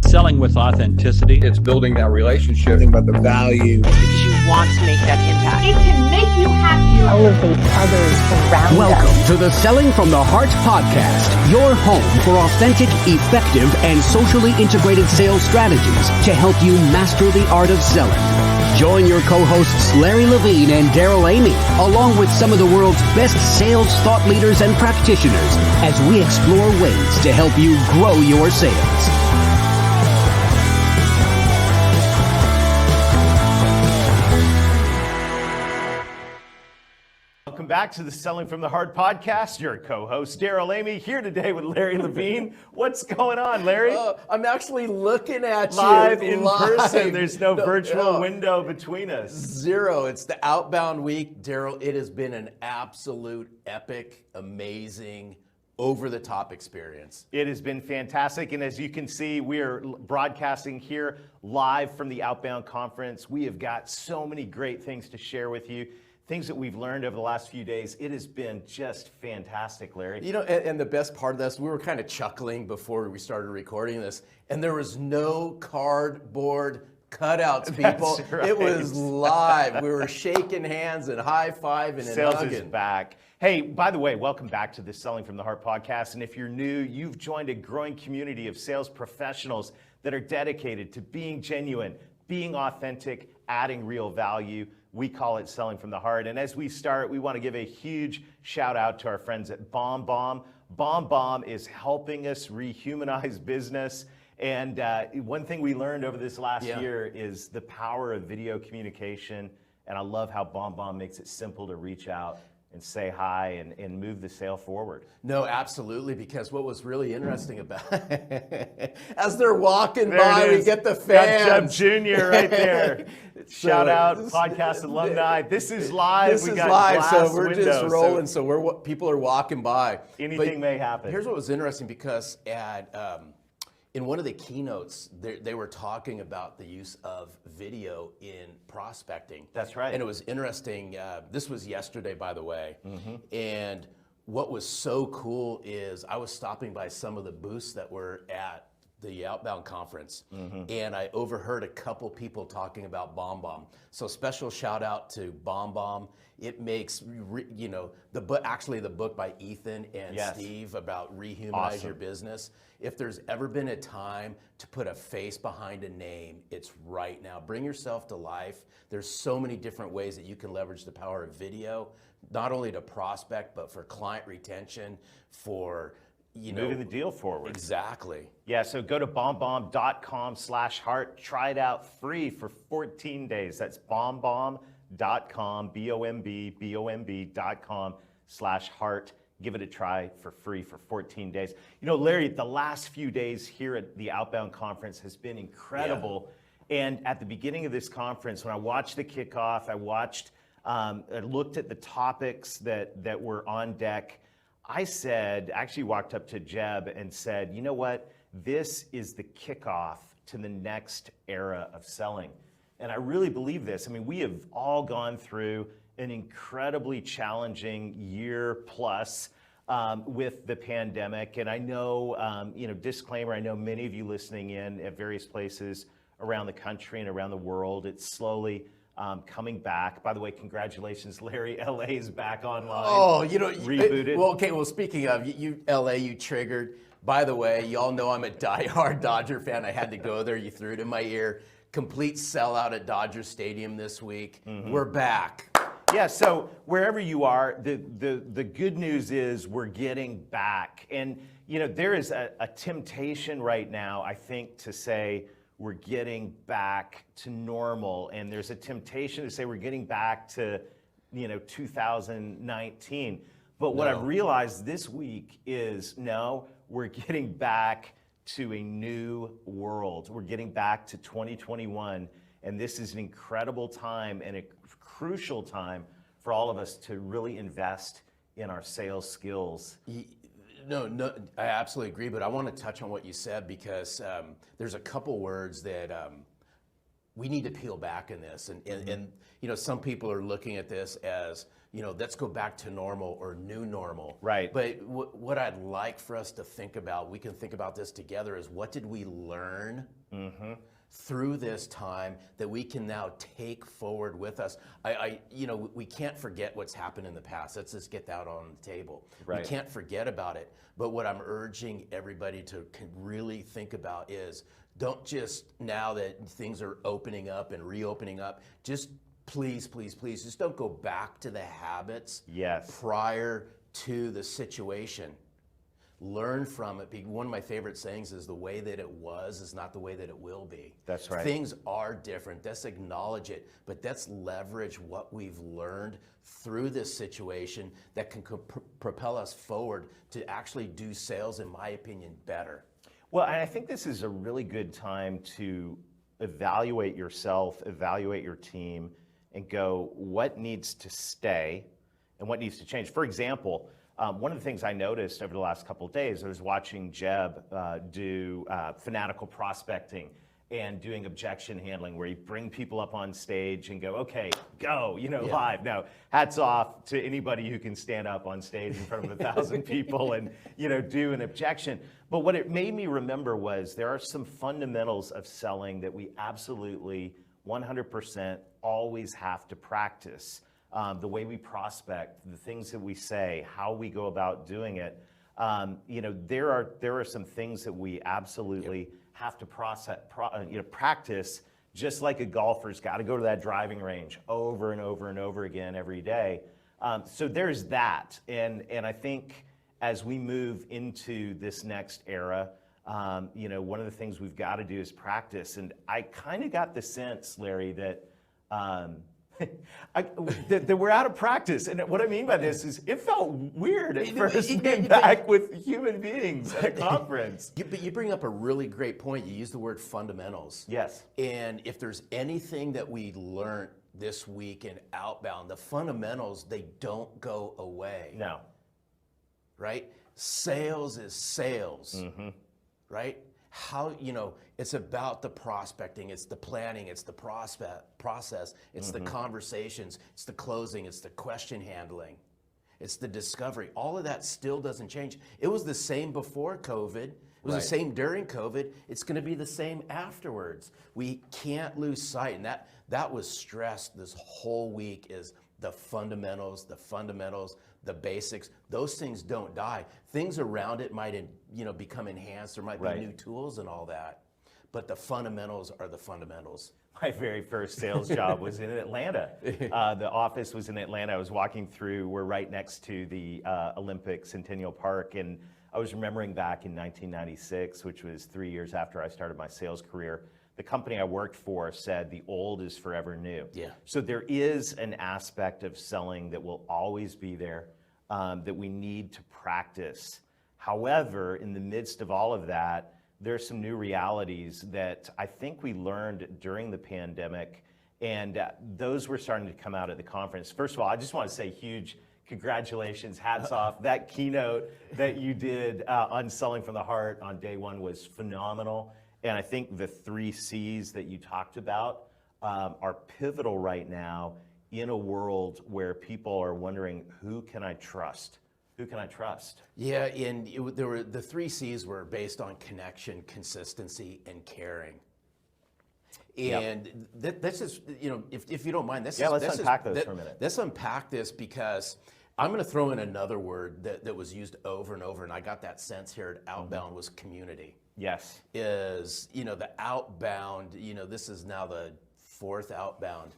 Selling with authenticity. It's building that relationship. About the value. Because you want to make that impact. It can make you happy. Elevate others around Welcome us. to the Selling from the Heart podcast, your home for authentic, effective, and socially integrated sales strategies to help you master the art of selling. Join your co-hosts Larry Levine and Daryl Amy, along with some of the world's best sales thought leaders and practitioners, as we explore ways to help you grow your sales. Welcome back to the Selling from the Heart podcast. Your co-host, Daryl Amy, here today with Larry Levine. What's going on, Larry? I'm actually looking at you. Live in person. There's no virtual window between us. Zero. It's the Outbound week. Daryl, it has been an absolute epic, amazing, over-the-top experience. It has been fantastic, and as you can see, we are broadcasting here live from the Outbound conference. We have got so many great things to share with you. Things that we've learned over the last few days. It has been just fantastic, Larry. You know, and the best part of this, we were kind of chuckling before we started recording this, and there was no cardboard cutouts, people. That's right. It was live. We were shaking hands and high-fiving and Sales hugging. is back. Hey, by the way, welcome back to the Selling from the Heart podcast. And if you're new, you've joined a growing community of sales professionals that are dedicated to being genuine, being authentic, adding real value. We call it Selling from the Heart. And as we start, we want to give a huge shout out to our friends at BombBomb. BombBomb is helping us rehumanize business. And one thing we learned over this last year is the power of video communication. And I love how BombBomb makes it simple to reach out and say hi and move the sale forward. No, absolutely, because what was really interesting about as they're walking There by, it we is. get the fans. Got Jeb Jr. right there. Shout out, podcast alumni. This is live. This is live, so we're just rolling. So people are walking by. Anything may happen. Here's what was interesting, because at in one of the keynotes, they were talking about the use of video in prospecting. That's right. And it was interesting. This was yesterday, by the way. Mm-hmm. And what was so cool is I was stopping by some of the booths that were at the Outbound conference, and I overheard a couple people talking about BombBomb. So special shout out to BombBomb. It makes, the book by Ethan and Steve about Rehumanize Your Business. If there's ever been a time to put a face behind a name, it's right now. Bring yourself to life. There's so many different ways that you can leverage the power of video, not only to prospect, but for client retention, for moving the deal forward. Exactly. Yeah, so go to bombbomb.com/heart. Try it out free for 14 days. That's bombbomb.com, bomb.com/heart. Give it a try for free for 14 days. You know, Larry, the last few days here at the Outbound conference has been incredible. Yeah. And at the beginning of this conference, when I watched the kickoff, I looked at the topics that were on deck. I actually walked up to Jeb and said, you know what? This is the kickoff to the next era of selling. And I really believe this. I mean, we have all gone through an incredibly challenging year plus with the pandemic. And I know, disclaimer, I know many of you listening in at various places around the country and around the world, it's slowly coming back. By the way, congratulations, Larry. LA is back online. Oh, rebooted. Well, speaking of LA, you triggered. By the way, y'all know I'm a diehard Dodger fan. I had to go there. You threw it in my ear. Complete sellout at Dodger Stadium this week. Mm-hmm. We're back. Yeah, so wherever you are, the good news is we're getting back. And, there is a temptation right now, I think, to say, we're getting back to normal, and there's a temptation to say we're getting back to 2019. But what I've realized this week is no, we're getting back to a new world. We're getting back to 2021, and this is an incredible time and a crucial time for all of us to really invest in our sales skills. No, I absolutely agree, but I want to touch on what you said, because there's a couple words that we need to peel back in this. And some people are looking at this as let's go back to normal or new normal. Right. But what I'd like for us to think about, we can think about this together, is what did we learn through this time that we can now take forward with us? We can't forget what's happened in the past. Let's just get that on the table. Right. We can't forget about it. But what I'm urging everybody to really think about is, don't just, now that things are opening up and reopening up, just please, just don't go back to the habits prior to the situation. Learn from it. One of my favorite sayings is, the way that it was is not the way that it will be. That's right. Things are different. Let's acknowledge it, but let's leverage what we've learned through this situation that can propel us forward to actually do sales, in my opinion, better. Well, and I think this is a really good time to evaluate yourself, evaluate your team, and go, what needs to stay and what needs to change? For example, one of the things I noticed over the last couple of days, I was watching Jeb do fanatical prospecting and doing objection handling, where you bring people up on stage and go, okay, go, live. Now, hats off to anybody who can stand up on stage in front of 1,000 people and, do an objection. But what it made me remember was, there are some fundamentals of selling that we absolutely 100% always have to practice. The way we prospect, the things that we say, how we go about doing it. There are some things that we absolutely have to practice, just like a golfer's got to go to that driving range over and over and over again every day. So there's that. And I think as we move into this next era, one of the things we've got to do is practice. And I kind of got the sense, Larry, that that we're out of practice. And what I mean by this is, it felt weird at first being back with human beings at a conference. But you bring up a really great point. You use the word fundamentals. Yes. And if there's anything that we learned this week in Outbound, the fundamentals, they don't go away. No. Right? Sales is sales. Right? How, it's about the prospecting, it's the planning, it's the process, it's the conversations, it's the closing, it's the question handling, it's the discovery. All of that still doesn't change. It was the same before COVID. It was the same during COVID. It's going to be the same afterwards. We can't lose sight. And that was stressed this whole week, is the fundamentals, the basics. Those things don't die. Things around it might, become enhanced. There might be new tools and all that. But the fundamentals are the fundamentals. My very first sales job was in Atlanta. The office was in Atlanta. I was walking through, we're right next to the Olympic Centennial Park, and I was remembering back in 1996, which was 3 years after I started my sales career, the company I worked for said the old is forever new. Yeah. So there is an aspect of selling that will always be there, that we need to practice. However, in the midst of all of that, there's some new realities that I think we learned during the pandemic, and those were starting to come out at the conference. First of all, I just want to say huge congratulations, hats off. That keynote that you did on Selling from the Heart on day one was phenomenal. And I think the 3 C's that you talked about are pivotal right now in a world where people are wondering, who can I trust? Who can I trust? Yeah, and the 3 C's were based on connection, consistency, and caring. And that's just, if you don't mind, let's unpack those for a minute. Let's unpack this, because I'm going to throw in another word that was used over and over, and I got that sense here at Outbound, was community. Yes. Is, the Outbound, this is now the 4th Outbound,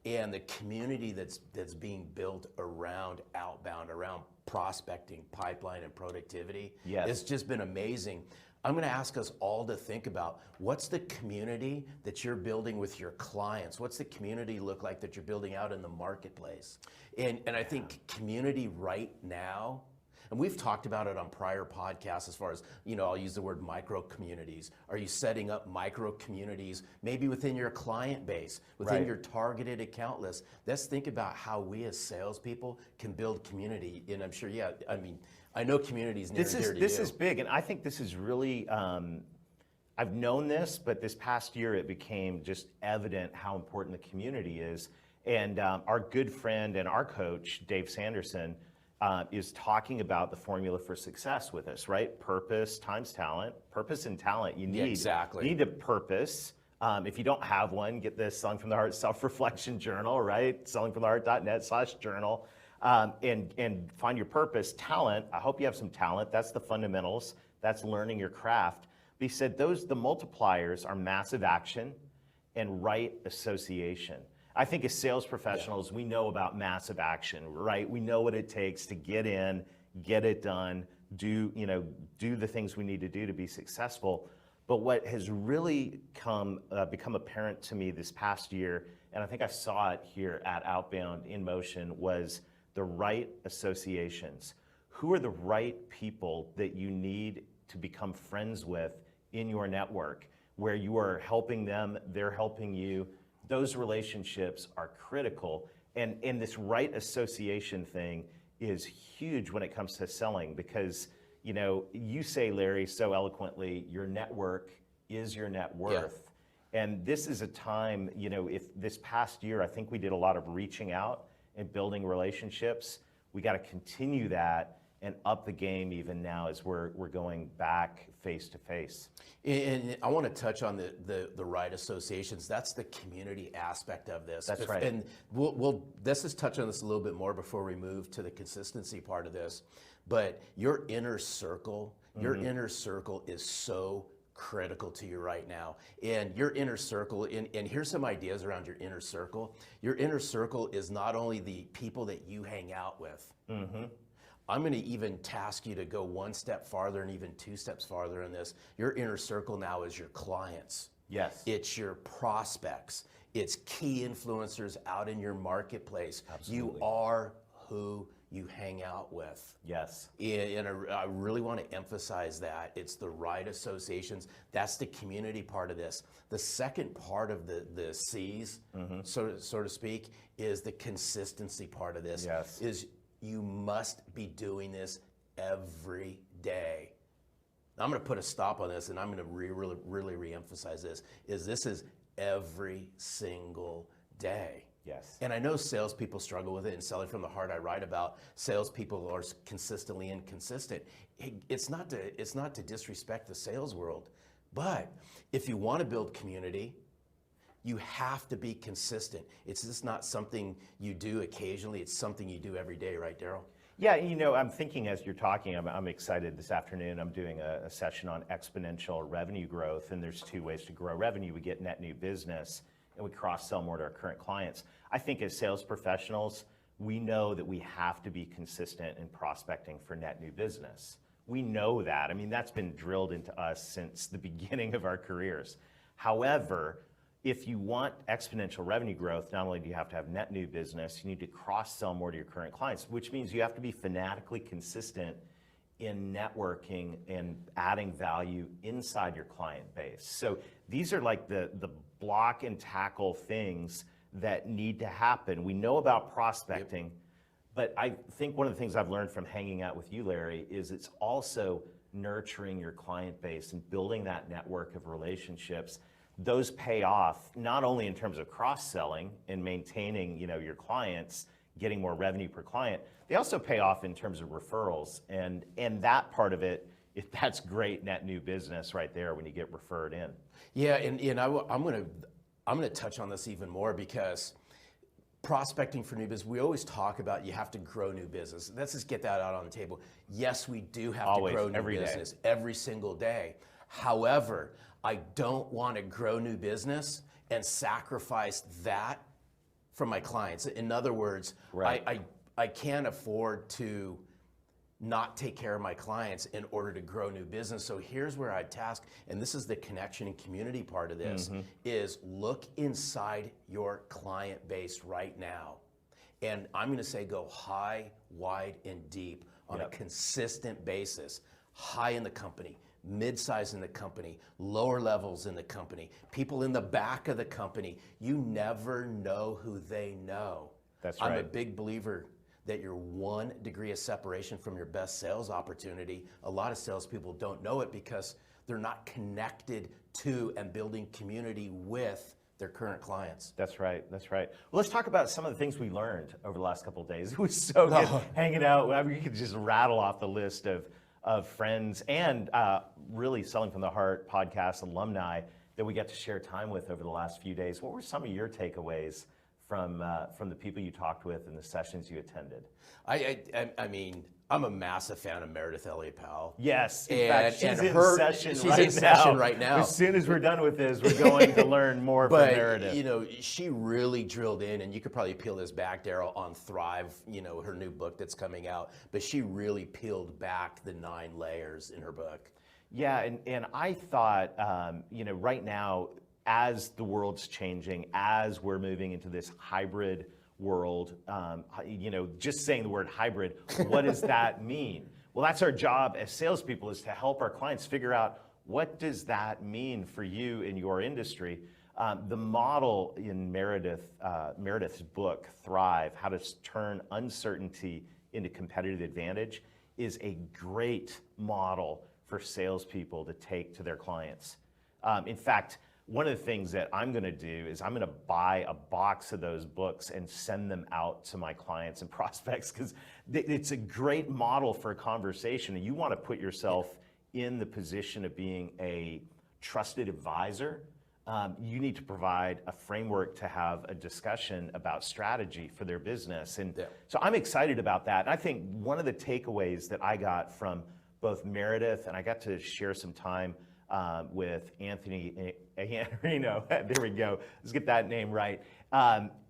and the community that's being built around Outbound, around prospecting, pipeline, and productivity. Yes. It's just been amazing. I'm going to ask us all to think about, what's the community that you're building with your clients? What's the community look like that you're building out in the marketplace? And I think community right now, and we've talked about it on prior podcasts, as far as, I'll use the word micro communities. Are you setting up micro communities, maybe within your client base, within your targeted account list? Let's think about how we as salespeople can build community. And I'm sure, I know community is near and dear to you. This is big, and I think this is really, I've known this, but this past year it became just evident how important the community is. And our good friend and our coach, Dave Sanderson, is talking about the formula for success with us, right? Purpose times talent. Purpose and talent. You need, exactly. You need a purpose. If you don't have one, get the Selling from the Heart Self-Reflection Journal, right? sellingfromtheheart.net/journal. And find your purpose. Talent, I hope you have some talent. That's the fundamentals. That's learning your craft. But he said the multipliers are massive action and right association. I think as sales professionals, we know about massive action, right? We know what it takes to get in, get it done, do the things we need to do to be successful. But what has really become apparent to me this past year, and I think I saw it here at Outbound in motion, was the right associations. Who are the right people that you need to become friends with in your network, where you are helping them, they're helping you? Those relationships are critical. And this right association thing is huge when it comes to selling, because you say, Larry, so eloquently, your network is your net worth. Yeah. And this is a time, if this past year, I think we did a lot of reaching out and building relationships. We got to continue that and up the game even now as we're going back face to face. And I want to touch on the right associations. That's the community aspect of this. That's right. And let's just touch on this a little bit more before we move to the consistency part of this. But your inner circle, inner circle is so critical to you right now. And your inner circle, and here's some ideas around your inner circle. Your inner circle is not only the people that you hang out with. Mm-hmm. I'm going to even task you to go one step farther and even two steps farther in this. Your inner circle now is your clients. Yes. It's your prospects. It's key influencers out in your marketplace. Absolutely. You are who you hang out with. Yes. And I really want to emphasize that. It's the right associations. That's the community part of this. The second part of the C's, so to speak, is the consistency part of this. Yes. Is you must be doing this every day. Now, I'm going to put a stop on this, and I'm going to really re-emphasize this. This is every single day. Yes. And I know salespeople struggle with it. In Selling from the Heart, I write about salespeople are consistently inconsistent. It's not to disrespect the sales world, but if you want to build community, you have to be consistent. It's just not something you do occasionally. It's something you do every day, right, Daryl? Yeah, I'm thinking as you're talking, I'm excited this afternoon. I'm doing a session on exponential revenue growth, and there's two ways to grow revenue. We get net new business, and we cross-sell more to our current clients. I think as sales professionals, we know that we have to be consistent in prospecting for net new business. We know that. I mean, that's been drilled into us since the beginning of our careers. However, if you want exponential revenue growth, not only do you have to have net new business, you need to cross-sell more to your current clients, which means you have to be fanatically consistent in networking and adding value inside your client base. So these are like the block and tackle things that need to happen. We know about prospecting, but I think one of the things I've learned from hanging out with you, Larry, is it's also nurturing your client base and building that network of relationships. Those pay off not only in terms of cross-selling and maintaining, your clients, getting more revenue per client, they also pay off in terms of referrals. And that part of it, that's great net new business right there when you get referred in. Yeah, and I'm gonna touch on this even more, because prospecting for new business, we always talk about you have to grow new business. Let's just get that out on the table. Yes, we do have to grow new business every single day. However, I don't want to grow new business and sacrifice that from my clients. In other words, right. I can't afford to not take care of my clients in order to grow new business. So here's where I task, and this is the connection and community part of this, is look inside your client base right now. And I'm going to say go high, wide, and deep on a consistent basis. High in the company, mid-size in the company, lower levels in the company, people in the back of the company. You never know who they know. That's right. I'm a big believer that you're 1 degree of separation from your best sales opportunity. A lot of salespeople don't know it because they're not connected to and building community with their current clients. That's right. That's right. Well, let's talk about some of the things we learned over the last couple of days. It was so good hanging out. I mean, you could just rattle off the list of friends and really Selling from the Heart podcast alumni that we got to share time with over the last few days. What were some of your takeaways from the people you talked with and the sessions you attended? I mean, I'm a massive fan of Meridith Elliott Powell. Yes, in fact, she's in session right now. As soon as we're done with this, we're going to learn more from Meridith. You know, she really drilled in, and you could probably peel this back, Daryl, on Thrive, you know, her new book that's coming out, but she really peeled back the 9 layers in her book. Yeah, and I thought, you know, right now, as the world's changing, as we're moving into this hybrid world, you know, just saying the word hybrid, what does that mean? Well, that's our job as salespeople, is to help our clients figure out, what does that mean for you in your industry? The model in Meridith's book, Thrive, How to Turn Uncertainty into Competitive Advantage, is a great model for salespeople to take to their clients. In fact, one of the things that I'm going to do is I'm going to buy a box of those books and send them out to my clients and prospects, because it's a great model for a conversation. And you want to put yourself in the position of being a trusted advisor. You need to provide a framework to have a discussion about strategy for their business. And so I'm excited about that. And I think one of the takeaways that I got from both Meridith, and I got to share some time with Anthony Iannarino. There we go. Let's get that name right.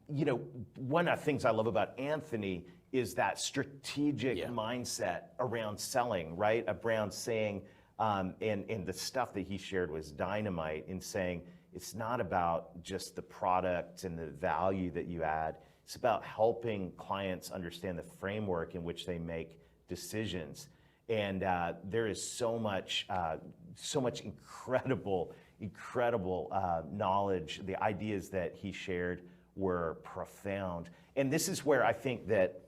You know, one of the things I love about Anthony is that strategic mindset around selling, right? Around saying, and the stuff that he shared was dynamite in saying, it's not about just the product and the value that you add. It's about helping clients understand the framework in which they make decisions. And there is so much incredible knowledge. The ideas that he shared were profound. And this is where I think that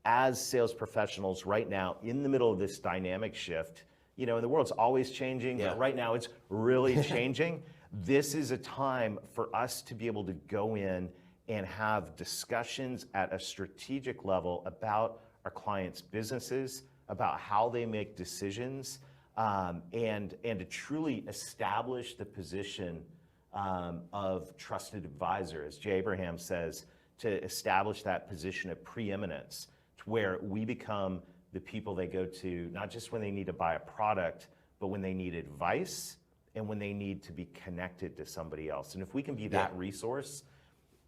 as sales professionals right now, in the middle of this dynamic shift, you know, and the world's always changing, but right now it's really changing. This is a time for us to be able to go in and have discussions at a strategic level about our clients' businesses, about how they make decisions, and to truly establish the position of trusted advisor, as Jay Abraham says, to establish that position of preeminence, to where we become the people they go to, not just when they need to buy a product, but when they need advice and when they need to be connected to somebody else. And if we can be that resource,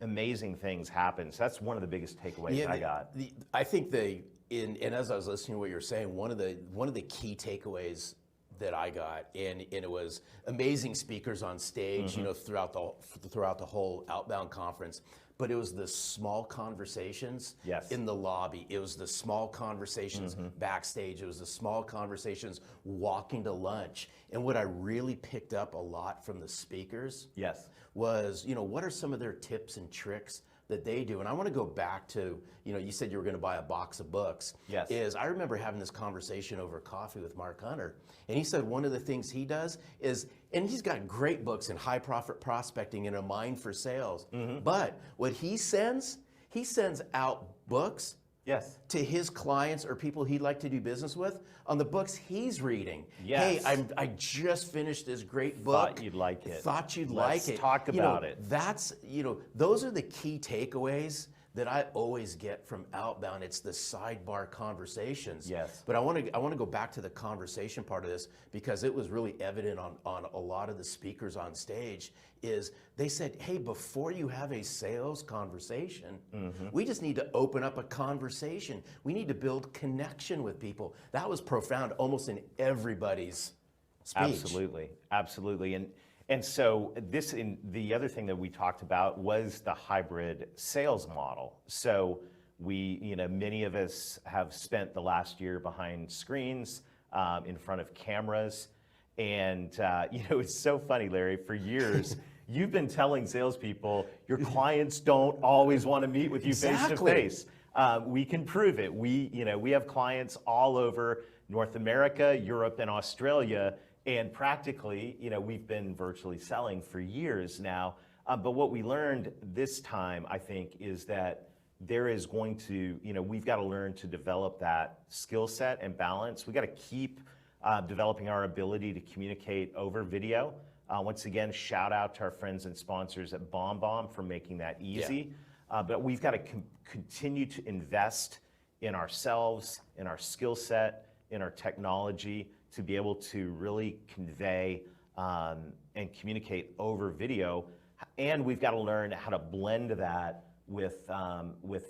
amazing things happen. So that's one of the biggest takeaways I got. I think and as I was listening to what you were saying, one of the key takeaways that I got, and it was amazing speakers on stage, you know, throughout the whole Outbound conference, but it was the small conversations in the lobby. It was the small conversations backstage. It was the small conversations walking to lunch. And what I really picked up a lot from the speakers was, you know, what are some of their tips and tricks that they do? And I want to go back to, you know, you said you were going to buy a box of books. Is I remember having this conversation over coffee with Mark Hunter, and he said one of the things he does is, and he's got great books in high profit prospecting and A Mind for Sales, but what he sends out books to his clients or people he'd like to do business with on the books he's reading. Hey, I just finished this great book. Thought you'd like it. Thought you'd like it. Let's talk about it. That's, you know, those are the key takeaways that I always get from Outbound. It's the sidebar conversations. But I want to go back to the conversation part of this, because it was really evident on a lot of the speakers on stage. Is they said, hey, before you have a sales conversation, we just need to open up a conversation. We need to build connection with people. That was profound, almost in everybody's speech. Absolutely. And so the other thing that we talked about was the hybrid sales model. So many of us have spent the last year behind screens, in front of cameras. And, it's so funny, Larry, for years, you've been telling salespeople your clients don't always want to meet with you face to face. We can prove it. We have clients all over North America, Europe, and Australia. And practically, we've been virtually selling for years now. But what we learned this time, I think, is that there is going to, we've got to learn to develop that skill set and balance. We've got to keep developing our ability to communicate over video. Once again, shout out to our friends and sponsors at BombBomb for making that easy. But we've got to continue to invest in ourselves, in our skill set, in our technology to be able to really convey and communicate over video. And we've got to learn how to blend that with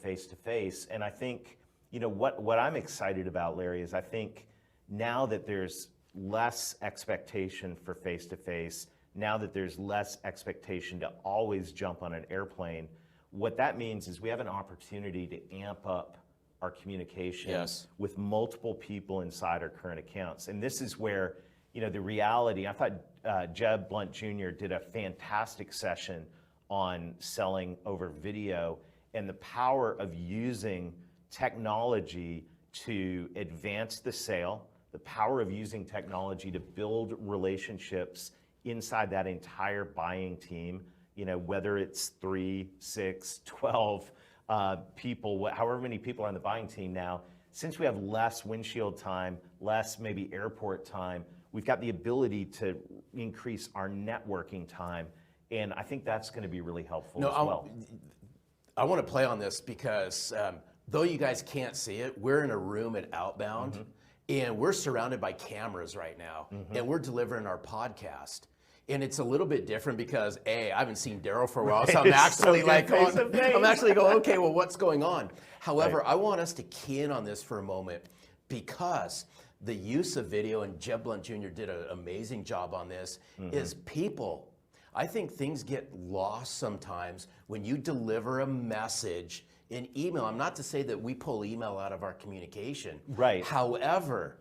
face-to-face. And I think, what I'm excited about, Larry, is I think now that there's less expectation for face-to-face, now that there's less expectation to always jump on an airplane, what that means is we have an opportunity to amp up our communication with multiple people inside our current accounts. And this is where, the reality, I thought Jeb Blount Jr. did a fantastic session on selling over video and the power of using technology to advance the sale, the power of using technology to build relationships inside that entire buying team, whether it's 3, 6, 12 people, however many people are on the buying team now. Since we have less windshield time, less maybe airport time, we've got the ability to increase our networking time. And I think that's going to be really helpful as well. I want to play on this because though you guys can't see it, we're in a room at Outbound and we're surrounded by cameras right now and we're delivering our podcast. And it's a little bit different because I haven't seen Daryl for a while, so I'm actually I'm actually going, okay, well, what's going on? However, I want us to key in on this for a moment because the use of video, and Jeb Blount Jr. did an amazing job on this, is people. I think things get lost sometimes when you deliver a message in email. I'm not to say that we pull email out of our communication. Right. However,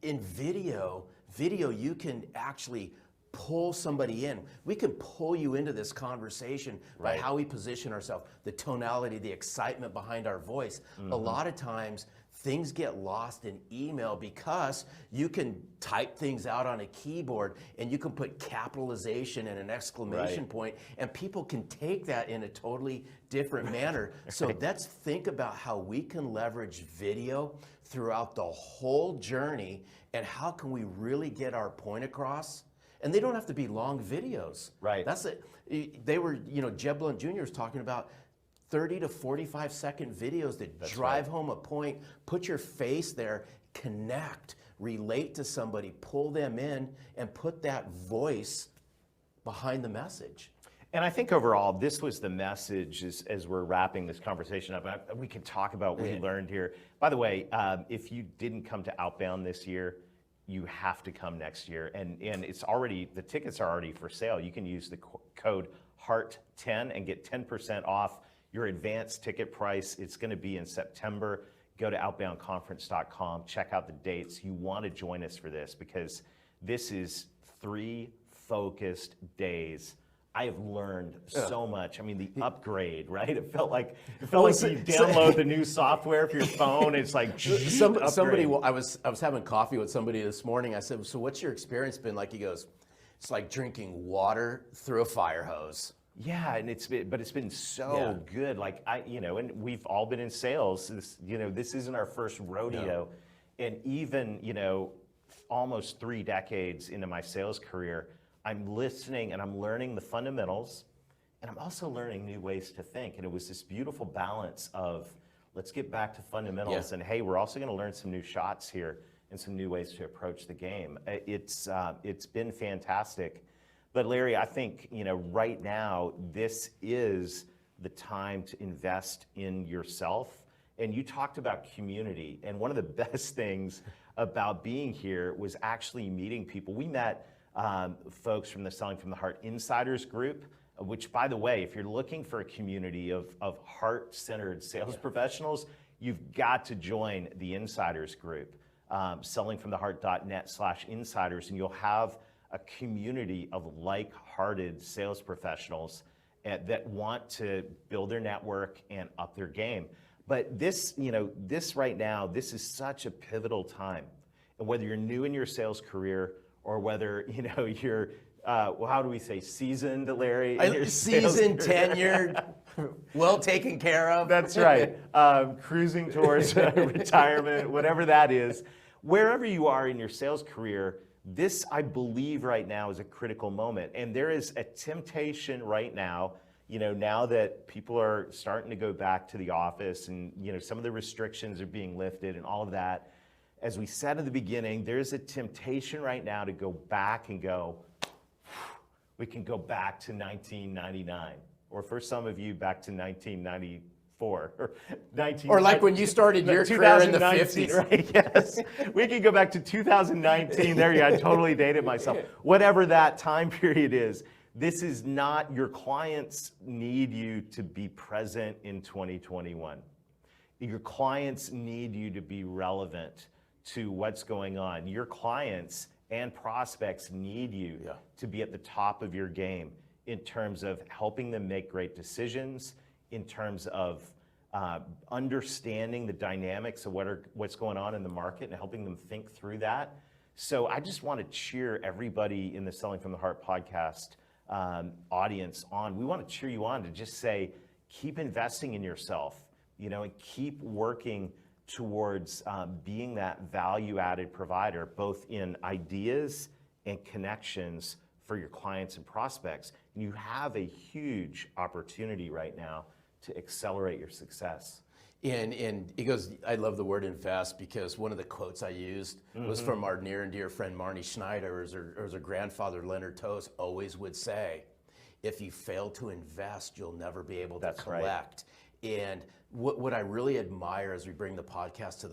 in video, you can actually pull somebody in. We can pull you into this conversation by how we position ourselves, the tonality, the excitement behind our voice. A lot of times, things get lost in email because you can type things out on a keyboard and you can put capitalization and an exclamation point, and people can take that in a totally different manner. So let's think about how we can leverage video throughout the whole journey and how can we really get our point across. And they don't have to be long videos. Right. That's it. They were, Jeb Blount Jr. was talking about 30 to 45 second videos that drive home a point, put your face there, connect, relate to somebody, pull them in, and put that voice behind the message. And I think overall, this was the message as we're wrapping this conversation up. We can talk about what we learned here. By the way, if you didn't come to Outbound this year, you have to come next year. And it's already, the tickets are already for sale. You can use the code HEART10 and get 10% off your advanced ticket price. It's going to be in September. Go to outboundconference.com, check out the dates. You want to join us for this because this is 3 focused days. I have learned so much. I mean, the upgrade, right? It felt like you download the new software for your phone. It's like somebody. I was having coffee with somebody this morning. I said, "So what's your experience been like?" He goes, "It's like drinking water through a fire hose." Yeah, and it's been so good. Like and we've all been in sales. This isn't our first rodeo, and even almost 3 decades into my sales career, I'm listening and I'm learning the fundamentals, and I'm also learning new ways to think. And it was this beautiful balance of let's get back to fundamentals, and hey, we're also going to learn some new shots here and some new ways to approach the game. It's been fantastic. But Larry, I think, right now, this is the time to invest in yourself. And you talked about community. And one of the best things about being here was actually meeting people. We met folks from the Selling from the Heart Insiders group, which, by the way, if you're looking for a community of heart-centered sales professionals, you've got to join the Insiders group, sellingfromtheheart.net/insiders, and you'll have a community of like-hearted sales professionals that want to build their network and up their game. But this right now, this is such a pivotal time. And whether you're new in your sales career or whether you're well, how do we say seasoned, Larry? Seasoned, tenured, well taken care of. That's right. Cruising towards retirement, whatever that is. Wherever you are in your sales career, this, I believe, right now is a critical moment. And there is a temptation right now, now that people are starting to go back to the office and, some of the restrictions are being lifted and all of that. As we said at the beginning, there's a temptation right now to go back and go, we can go back to 1999, or for some of you, back to 1994, or like when you started your career in the 50s. Right? Yes, we can go back to 2019. There you go. I totally dated myself. Whatever that time period is, this is not, your clients need you to be present in 2021. Your clients need you to be relevant to what's going on. Your clients and prospects need you to be at the top of your game in terms of helping them make great decisions, in terms of understanding the dynamics of what's going on in the market and helping them think through that. So I just want to cheer everybody in the Selling from the Heart podcast audience on. We want to cheer you on to just say, keep investing in yourself, and keep working towards being that value-added provider, both in ideas and connections for your clients and prospects. And you have a huge opportunity right now to accelerate your success. And it goes, I love the word invest, because one of the quotes I used was from our near and dear friend Marnie Schneider, as her grandfather Leonard Toast always would say, if you fail to invest, you'll never be able to collect. Right. And what I really admire as we bring the podcast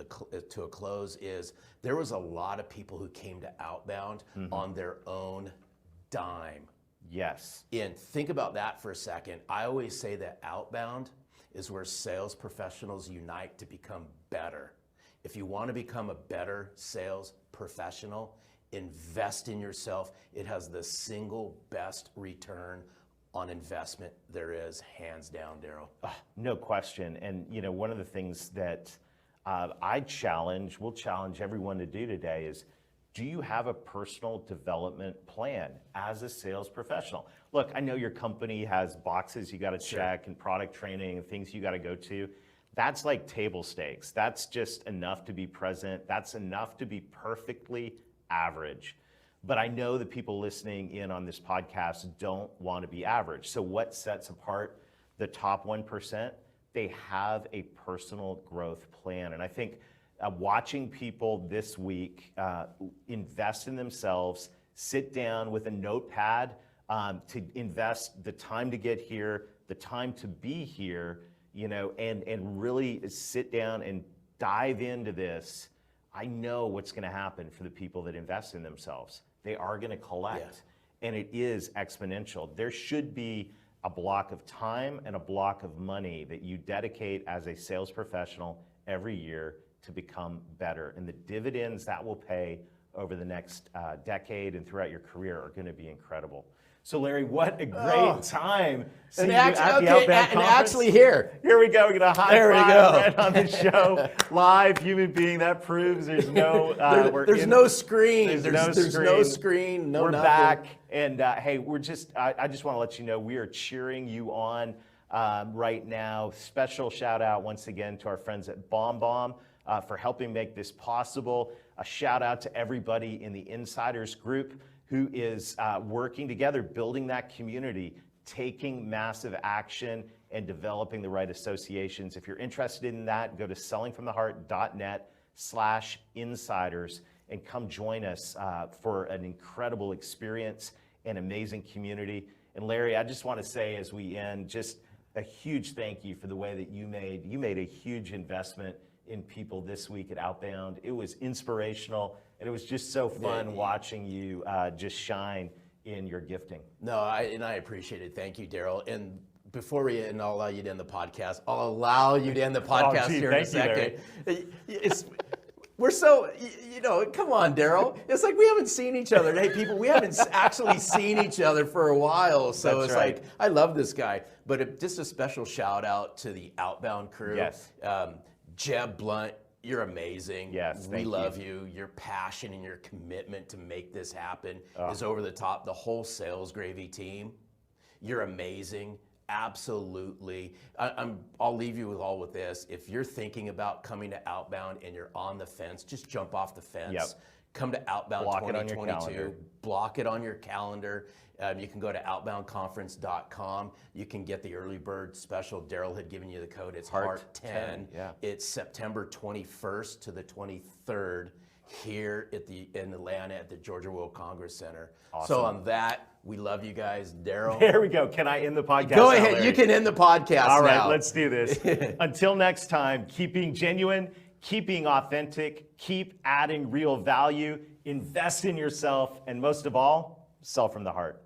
to a close is there was a lot of people who came to Outbound on their own dime. Yes. And think about that for a second. I always say that Outbound is where sales professionals unite to become better. If you want to become a better sales professional, invest in yourself. It has the single best return on investment there is, hands down, Daryl. No question. And one of the things that we'll challenge everyone to do today is, do you have a personal development plan as a sales professional? Look, I know your company has boxes you got to check and product training and things you got to go to. That's like table stakes. That's just enough to be present. That's enough to be perfectly average. But I know the people listening in on this podcast don't want to be average. So what sets apart the top 1%? They have a personal growth plan. And I think watching people this week invest in themselves, sit down with a notepad to invest the time to get here, the time to be here, and really sit down and dive into this. I know what's going to happen for the people that invest in themselves. They are going to collect, and it is exponential. There should be a block of time and a block of money that you dedicate as a sales professional every year to become better. And the dividends that will pay over the next decade and throughout your career are going to be incredible. So Larry, what a great time seeing you at the Outbound conference. Actually here we go. We're going to high five right on the show. Live human being. That proves there's no there's no screen. There's no screen. We're nothing. Back. And hey, I just want to let you know we are cheering you on right now. Special shout out once again to our friends at BombBomb for helping make this possible. A shout out to everybody in the Insiders group who is working together, building that community, taking massive action, and developing the right associations. If you're interested in that, go to sellingfromtheheart.net/insiders and come join us for an incredible experience and amazing community. And Larry, I just want to say as we end, just a huge thank you for the way that you made a huge investment in people this week at Outbound. It was inspirational, and it was just so fun watching you just shine in your gifting. No, I appreciate it. Thank you, Daryl. And before we end, I'll allow you to end the podcast. I'll allow you to end the podcast here in a second. We're so, come on, Daryl. It's like we haven't seen each other. Hey, people, we haven't actually seen each other for a while. So That's it's right. like, I love this guy. But just a special shout out to the Outbound crew. Yes. Jeb Blount You're amazing. Yes, we thank love you. Your passion and your commitment to make this happen is over the top. The whole Sales Gravy team, you're amazing. Absolutely. I'll leave you with this. If you're thinking about coming to Outbound and you're on the fence, just jump off the fence. Yep. Come to Outbound Block it on your 2022. calendar. Block it on your calendar. You can go to outboundconference.com. You can get the early bird special. Daryl had given you the code. It's Heart10. Yeah. It's September 21st to the 23rd here in Atlanta at the Georgia World Congress Center. Awesome. So on that, we love you guys. Daryl. There we go. Can I end the podcast? Go now, ahead. Larry? You can end the podcast All right, now. let's do this. Until next time, keeping genuine, keeping authentic, keep adding real value, invest in yourself, and most of all, sell from the heart.